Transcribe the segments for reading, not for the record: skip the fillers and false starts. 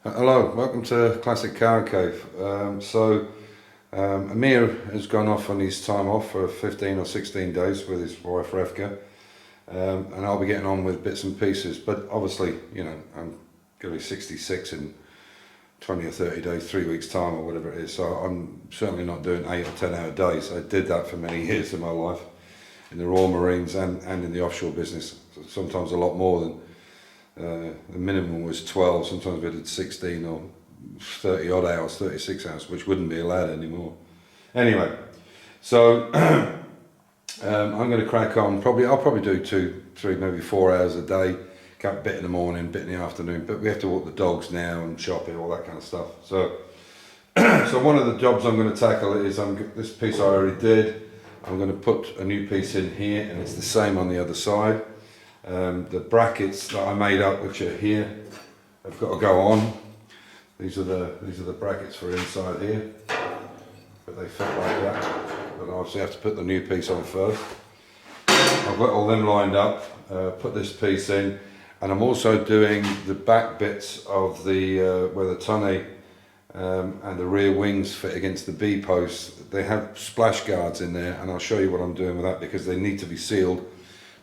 Hello, welcome to Classic Car Cave. Amir has gone off on his time off for 15 or 16 days with his wife Revka, and I'll be getting on with bits and pieces. But obviously, you know, I'm going to be 66 in 20 or 30 days, 3 weeks time or whatever it is. So I'm certainly not doing 8 or 10-hour days. I did that for many years of my life in the Royal Marines and in the offshore business. Sometimes a lot more than. The minimum was 12, sometimes we did 16 or 30 odd hours, 36 hours, which wouldn't be allowed anymore. Anyway, so I'm going to crack on. I'll probably do 2, 3, maybe 4 hours a day, a bit in the morning, bit in the afternoon, but we have to walk the dogs now and shopping, all that kind of stuff. So, so one of the jobs I'm going to tackle is, this piece I already did, I'm going to put a new piece in here, and it's the same on the other side. The brackets that I made up, which are here, have got to go on. These are the brackets for inside here, but they fit like that. But I obviously have to put the new piece on first. I've got all them lined up. Put this piece in, and I'm also doing the back bits of the where the tonneau and the rear wings fit against the B posts. They have splash guards in there, and I'll show you what I'm doing with that because they need to be sealed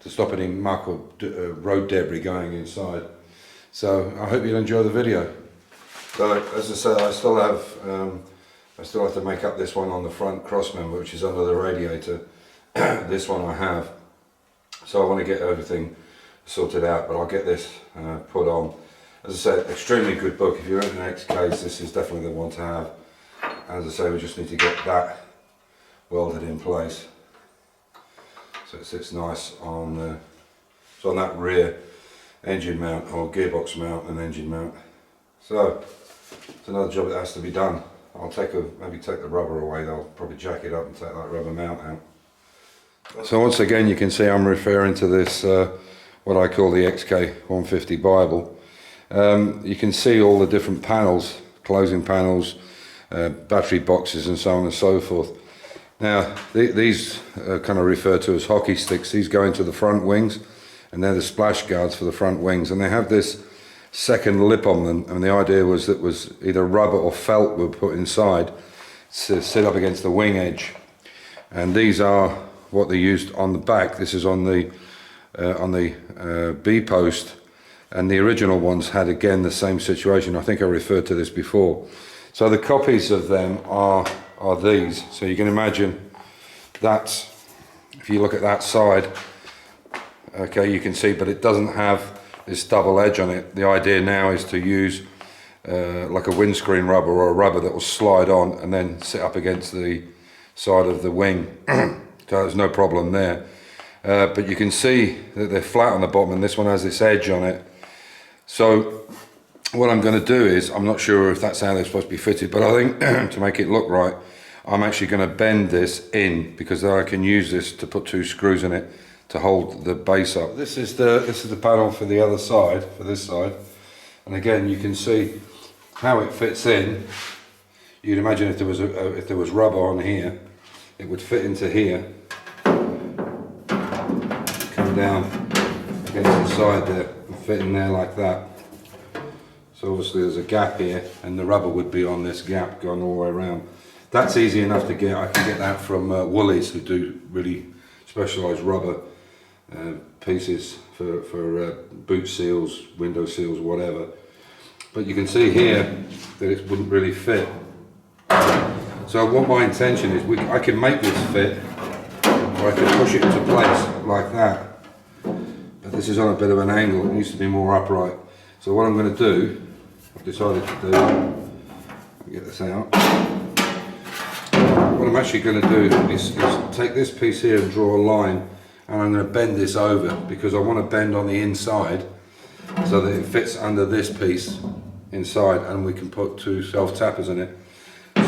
to stop any muck or road debris going inside. So I hope you'll enjoy the video. So as I said, I still have to make up this one on the front cross member, which is under the radiator. This one I have. So I want to get everything sorted out, but I'll get this put on. As I said, extremely good book. If you're in an XKs, this is definitely the one to have. As I say, we just need to get that welded in place. So it sits nice on, it's on that rear engine mount or gearbox mount and engine mount. So it's another job that has to be done. I'll maybe take the rubber away. They'll probably jack it up and take that rubber mount out. So once again, you can see I'm referring to this what I call the XK150 Bible. You can see all the different panels, closing panels, battery boxes, and so on and so forth. Now, these are kind of referred to as hockey sticks. These go into the front wings, and they're the splash guards for the front wings. And they have this second lip on them, and the idea was that was either rubber or felt were put inside to sit up against the wing edge. And these are what they used on the back. This is on the B post, and the original ones had again the same situation. I think I referred to this before. So the copies of them are these. So you can imagine that if you look at that side, okay, you can see, but it doesn't have this double edge on it. The idea now is to use like a windscreen rubber or a rubber that will slide on and then sit up against the side of the wing. So there's no problem there. But you can see that they're flat on the bottom, and this one has this edge on it. So what I'm going to do is, I'm not sure if that's how they're supposed to be fitted, but I think to make it look right, I'm actually going to bend this in, because then I can use this to put 2 screws in it to hold the base up. This is the panel for the other side, for this side, and again you can see how it fits in. You'd imagine if there was rubber on here, it would fit into here, come down against the side there, and fit in there like that. So obviously there's a gap here, and the rubber would be on this gap going all the way around. That's easy enough to get. I can get that from Woolies, who do really specialised rubber pieces for boot seals, window seals, whatever. But you can see here that it wouldn't really fit. So what my intention is, I can make this fit, or I can push it into place like that. But this is on a bit of an angle, it needs to be more upright. So what I'm going to do, I've decided to do, let me get this out. What I'm actually going to do is take this piece here and draw a line, and I'm going to bend this over, because I want to bend on the inside so that it fits under this piece inside, and we can put 2 self-tappers in it.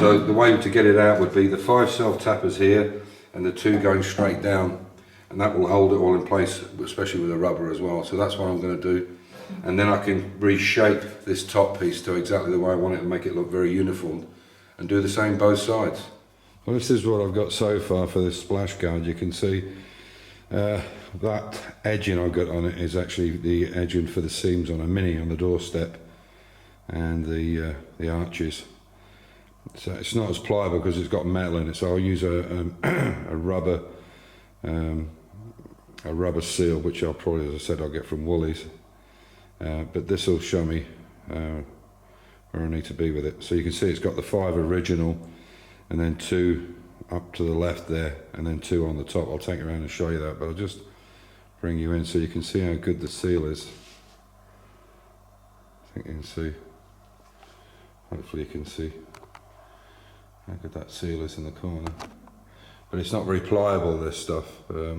So the way to get it out would be the 5 self-tappers here and the 2 going straight down, and that will hold it all in place, especially with the rubber as well. So that's what I'm going to do, and then I can reshape this top piece to exactly the way I want it and make it look very uniform, and do the same both sides. Well, this is what I've got so far for this splash guard. You can see that edging I've got on it is actually the edging for the seams on a Mini on the doorstep. and the arches. So it's not as pliable because it's got metal in it. So I'll use a rubber seal, which I'll probably, as I said, I'll get from Woolies. But this will show me where I need to be with it. So you can see it's got the 5 original, and then 2 up to the left there, and then 2 on the top. I'll take it around and show you that, but I'll just bring you in so you can see how good the seal is. I think you can see, hopefully you can see how good that seal is in the corner. But it's not very pliable, this stuff. Let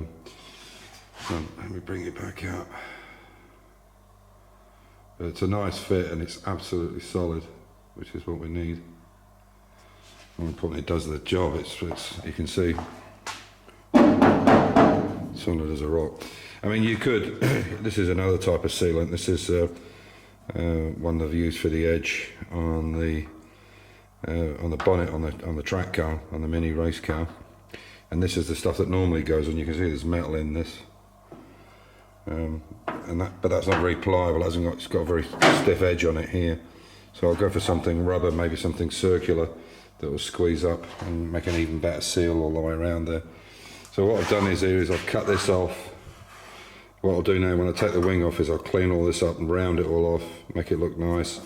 me bring it back out. But it's a nice fit and it's absolutely solid, which is what we need. More importantly, it does the job. It's you can see, solid as a rock. I mean, you could. This is another type of sealant. This is one I've used for the edge on the bonnet on the track car, on the mini race car. And this is the stuff that normally goes on. You can see there's metal in this. But that's not very pliable. It's got a very stiff edge on it here. So I'll go for something rubber, maybe something circular that will squeeze up and make an even better seal all the way around there. So what I've done is I've cut this off. What I'll do now when I take the wing off is I'll clean all this up and round it all off, make it look nice.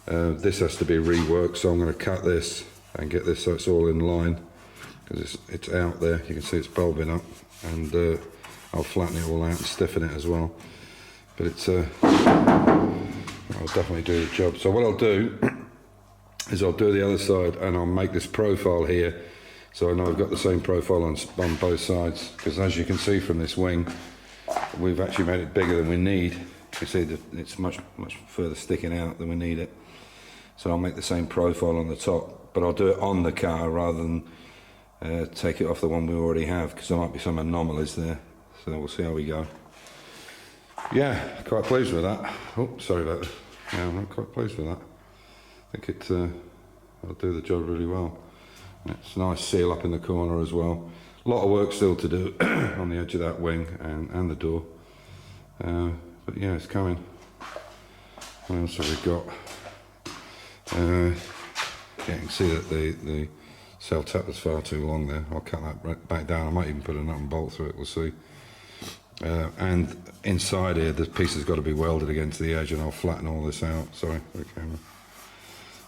This has to be reworked, so I'm going to cut this and get this so it's all in line, because it's out there. You can see it's bulbing up, and I'll flatten it all out and stiffen it as well. But it's I'll definitely do the job. So what I'll do is I'll do the other side, and I'll make this profile here, so I know I've got the same profile on both sides. Because as you can see from this wing, we've actually made it bigger than we need. You see that it's much further sticking out than we need it. So I'll make the same profile on the top, but I'll do it on the car rather than take it off the one we already have, because there might be some anomalies there. So we'll see how we go. Yeah, quite pleased with that. Oh, sorry about that. Yeah, I'm not quite pleased with that. I think it'll do the job really well. It's a nice seal up in the corner as well. A lot of work still to do on the edge of that wing and the door. But yeah, it's coming. What else have we got? Yeah, you can see that the cell tap was far too long there. I'll cut that back down. I might even put a nut and bolt through it, we'll see. And inside here, the piece has got to be welded against the edge, and I'll flatten all this out. Sorry for the camera.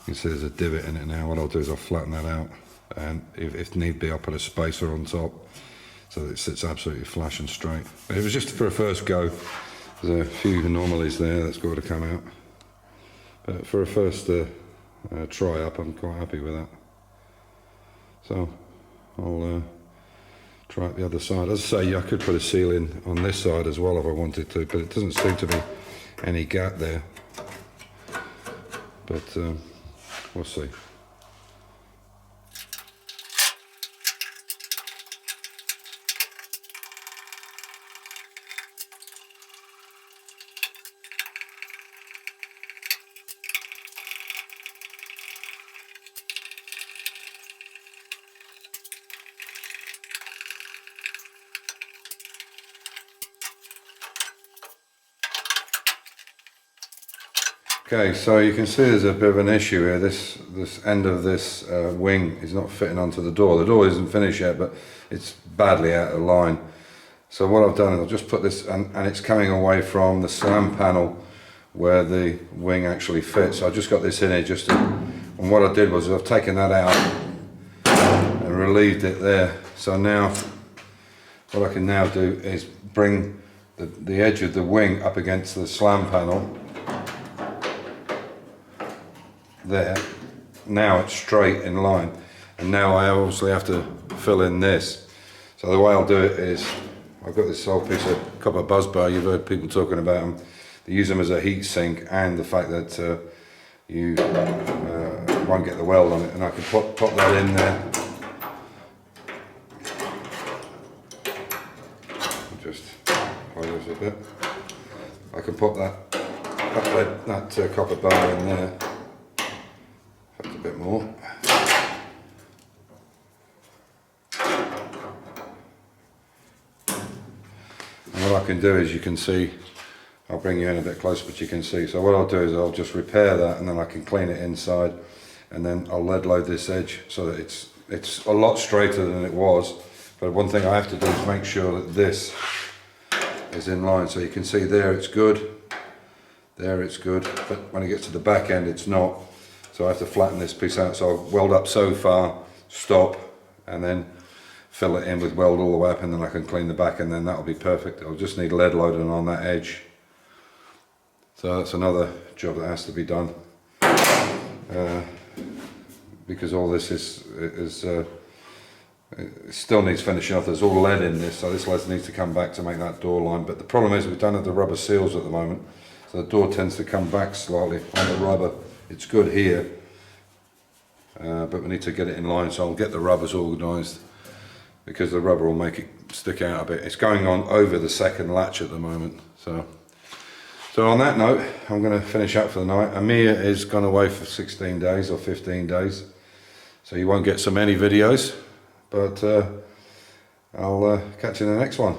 You can see there's a divot in it now. What I'll do is I'll flatten that out, and if need be, I'll put a spacer on top so that it sits absolutely flush and straight. But it was just for a first go. There's a few anomalies there that's got to come out. But for a first try up, I'm quite happy with that. So I'll try it the other side. As I say, I could put a seal in on this side as well if I wanted to, but it doesn't seem to be any gap there. But we'll see. Okay, so you can see there's a bit of an issue here. This end of this wing is not fitting onto the door. The door isn't finished yet, but it's badly out of line. So what I've done is I've just put this, and it's coming away from the slam panel where the wing actually fits. So I just got this in here and what I did was I've taken that out and relieved it there. So now what I can now do is bring the edge of the wing up against the slam panel. There, now it's straight in line, and now I obviously have to fill in this. So the way I'll do it is I've got this old piece of copper buzz bar. You've heard people talking about them. They use them as a heat sink, and the fact that you won't get the weld on it, and I can pop that in there. Just hold this a bit. I can pop that copper bar in there. A bit more. And what I can do is, you can see I'll bring you in a bit closer, but you can see. So what I'll do is I'll just repair that, and then I can clean it inside, and then I'll lead load this edge so that it's a lot straighter than it was. But one thing I have to do is make sure that this is in line. So you can see there it's good, there it's good, but when it gets to the back end it's not. So I have to flatten this piece out. So I'll weld up so far, stop, and then fill it in with weld all the way up, and then I can clean the back, and then that'll be perfect. I'll just need lead loading on that edge. So that's another job that has to be done, because all this it still needs finishing off. There's all lead in this, so this lead needs to come back to make that door line. But the problem is we don't have the rubber seals at the moment, so the door tends to come back slightly on the rubber. It's good here, but we need to get it in line, so I'll get the rubbers organised, because the rubber will make it stick out a bit. It's going on over the second latch at the moment. So on that note, I'm going to finish up for the night. Amir is gone away for 16 days or 15 days, so you won't get so many videos, but I'll catch you in the next one.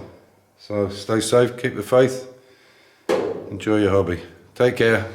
So stay safe, keep the faith, enjoy your hobby. Take care.